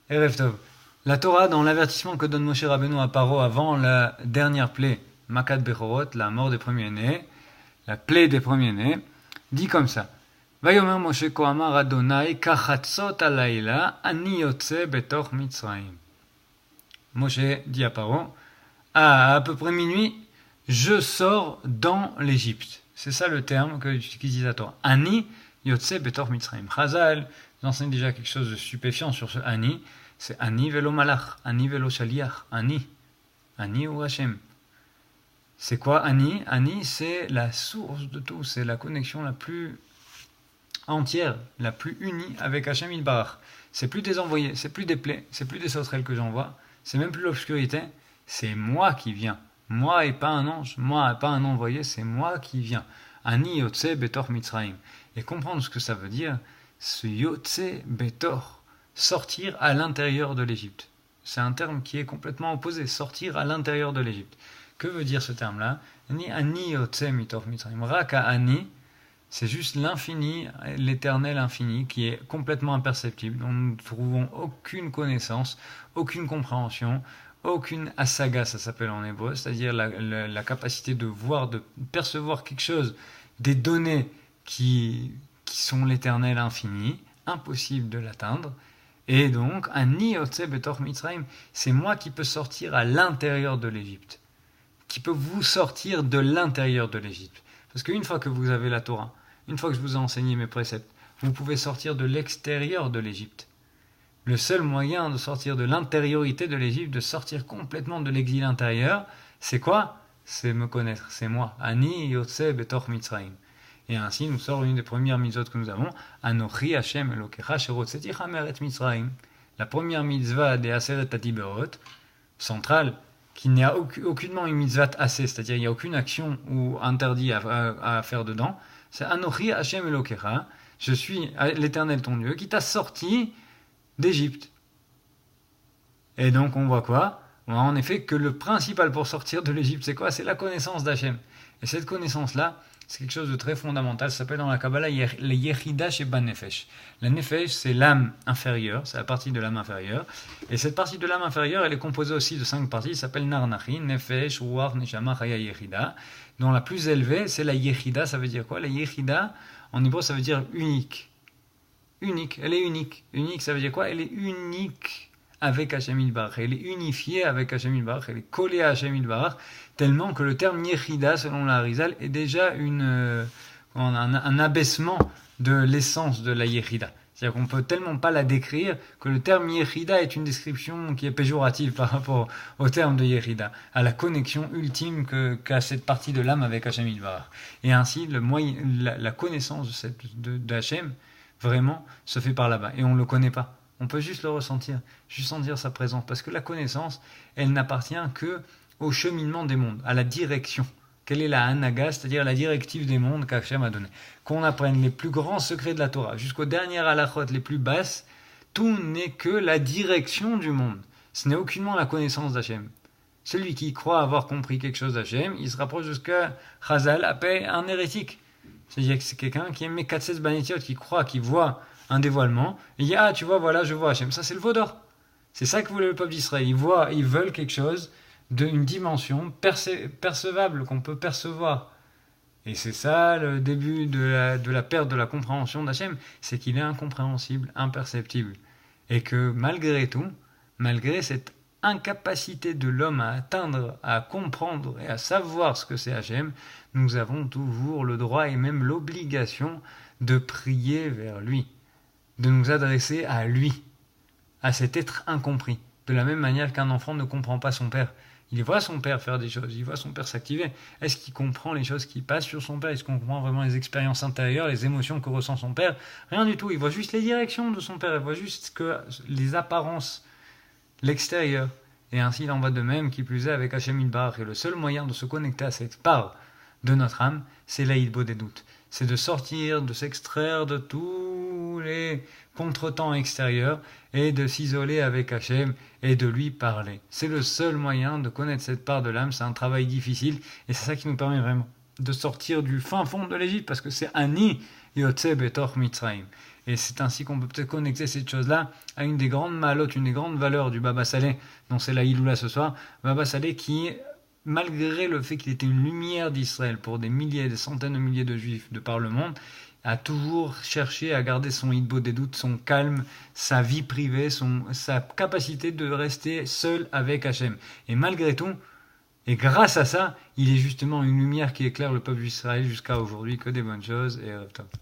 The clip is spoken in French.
Erev Tov. La Torah, dans l'avertissement que donne Moshe Rabbeinu à Paro avant la dernière plaie, Makat Bechorot, la mort des premiers-nés, la plaie des premiers-nés, dit comme ça. Vayomer Moshe Kohamar Adonai kachatzot alayla ani yotze betoch Mitzrayim. Moshe dit à Paro, à peu près minuit, je sors dans l'Égypte. C'est ça le terme qu'utilise la Torah. Ani yotze betoch Mitzrayim. Chazal nous enseigne déjà quelque chose de stupéfiant sur ce Ani. C'est Ani velo malach, Ani velo shaliach, Ani ou Hashem. C'est quoi Ani? Ani, c'est la source de tout, c'est la connexion la plus entière, la plus unie avec Hashem Yitbarach. C'est plus des envoyés, c'est plus des plaies, c'est plus des sauterelles que j'envoie, c'est même plus l'obscurité, c'est moi qui viens. Moi et pas un ange, moi et pas un envoyé, c'est moi qui viens. Ani yotze betor Mitzrayim. Et comprendre ce que ça veut dire, ce yotze betor, sortir à l'intérieur de l'Égypte. C'est un terme qui est complètement opposé, sortir à l'intérieur de l'Égypte. Que veut dire ce terme-là? Ni ani yotze mitor Mitzrayim. Raka ani, c'est juste l'infini, l'éternel infini, qui est complètement imperceptible, dont nous ne trouvons aucune connaissance, aucune compréhension, aucune asaga, ça s'appelle en hébreu, c'est-à-dire la capacité de voir, de percevoir quelque chose, des données qui sont l'éternel infini, impossible de l'atteindre. Et donc, Ani yotze betor Mitzrayim, c'est moi qui peux sortir à l'intérieur de l'Égypte, qui peut vous sortir de l'intérieur de l'Égypte. Parce qu'une fois que vous avez la Torah, une fois que je vous ai enseigné mes préceptes, vous pouvez sortir de l'extérieur de l'Égypte. Le seul moyen de sortir de l'intériorité de l'Égypte, de sortir complètement de l'exil intérieur, c'est quoi? C'est me connaître, c'est moi. Ani yotze betor Mitzrayim. Et ainsi nous sort une des premières mitzvot que nous avons, Anochi Hashem Elokecha sherotzeticha meret Mitzrayim. La première mitzvah des Aseret Hatiberot, centrale, qu'il n'y a aucunement une mitzvah assez, c'est-à-dire il n'y a aucune action ou interdit à faire dedans, c'est Anochi Hashem Elokecha, je suis l'Éternel ton Dieu, qui t'a sorti d'Égypte. Et donc on voit quoi? On voit en effet que le principal pour sortir de l'Égypte, c'est quoi? C'est la connaissance d'Hachem. Et cette connaissance-là, c'est quelque chose de très fondamental, ça s'appelle dans la Kabbalah les Yechida Sheba Nefesh. La Nefesh, c'est l'âme inférieure, c'est la partie de l'âme inférieure. Et cette partie de l'âme inférieure, elle est composée aussi de 5 parties, ça s'appelle Narnachi, Nefesh, Ruach, Neshama, Chaya, Yechida. Dont la plus élevée, c'est la Yechida, ça veut dire quoi? La Yechida, en hébreu, ça veut dire unique. Unique, elle est unique. Unique, ça veut dire quoi? Elle est unique avec Hashem Yitbarach. Elle est unifiée avec Hashem Yitbarach. Elle est collée à Hashem Yitbarach, tellement que le terme Yechida, selon la Harizal, est déjà un abaissement de l'essence de la Yechida. C'est-à-dire qu'on ne peut tellement pas la décrire que le terme Yechida est une description qui est péjorative par rapport au terme de Yechida, à la connexion ultime qu'a cette partie de l'âme avec Hashem Yitbarach. Et ainsi, la connaissance d'Hachem, vraiment, se fait par là-bas. Et on ne le connaît pas. On peut juste le ressentir, juste sentir sa présence. Parce que la connaissance, elle n'appartient que au cheminement des mondes, à la direction. Quelle est la hanaga, c'est-à-dire la directive des mondes qu'Hachem a donnée. Qu'on apprenne les plus grands secrets de la Torah, jusqu'aux dernières halachot les plus basses, tout n'est que la direction du monde. Ce n'est aucunement la connaissance d'Hachem. Celui qui croit avoir compris quelque chose d'Hachem, il se rapproche de ce que Chazal appelle un hérétique. C'est-à-dire que c'est quelqu'un qui est Mekatses Banetiot, qui croit, qui voit un dévoilement, et il dit, ah, tu vois, voilà, je vois Hachem. Ça, c'est le Vaudor. C'est ça que voulait le peuple d'Israël. Ils veulent quelque chose d'une dimension percevable, qu'on peut percevoir. Et c'est ça le début de la perte de la compréhension d'Hachem, c'est qu'il est incompréhensible, imperceptible. Et que malgré tout, malgré cette incapacité de l'homme à atteindre, à comprendre et à savoir ce que c'est Hachem, nous avons toujours le droit et même l'obligation de prier vers lui, de nous adresser à lui, à cet être incompris. De la même manière qu'un enfant ne comprend pas son père. Il voit son père faire des choses, il voit son père s'activer. Est-ce qu'il comprend les choses qui passent sur son père? Est-ce qu'on comprend vraiment les expériences intérieures, les émotions que ressent son père? Rien du tout, il voit juste les directions de son père, il voit juste que les apparences, l'extérieur. Et ainsi il en va de même, qui plus est avec Hashem Yitbarach. Et le seul moyen de se connecter à cette part de notre âme, c'est l'Aïdbo des doutes. C'est de sortir, de s'extraire de tous les contretemps extérieurs et de s'isoler avec Hachem et de lui parler. C'est le seul moyen de connaître cette part de l'âme. C'est un travail difficile et c'est ça qui nous permet vraiment de sortir du fin fond de l'Égypte, parce que c'est Ani Yotze Betor Mitzrayim. Et c'est ainsi qu'on peut peut-être connecter cette chose-là à une des grandes malotes, une des grandes valeurs du Baba Saleh, dont c'est la Iloula ce soir. Baba Saleh qui, malgré le fait qu'il était une lumière d'Israël pour des milliers, des centaines de milliers de juifs de par le monde, a toujours cherché à garder son hitbo des doutes, son calme, sa vie privée, sa capacité de rester seul avec Hachem. Et malgré tout, et grâce à ça, il est justement une lumière qui éclaire le peuple d'Israël jusqu'à aujourd'hui, que des bonnes choses, et top.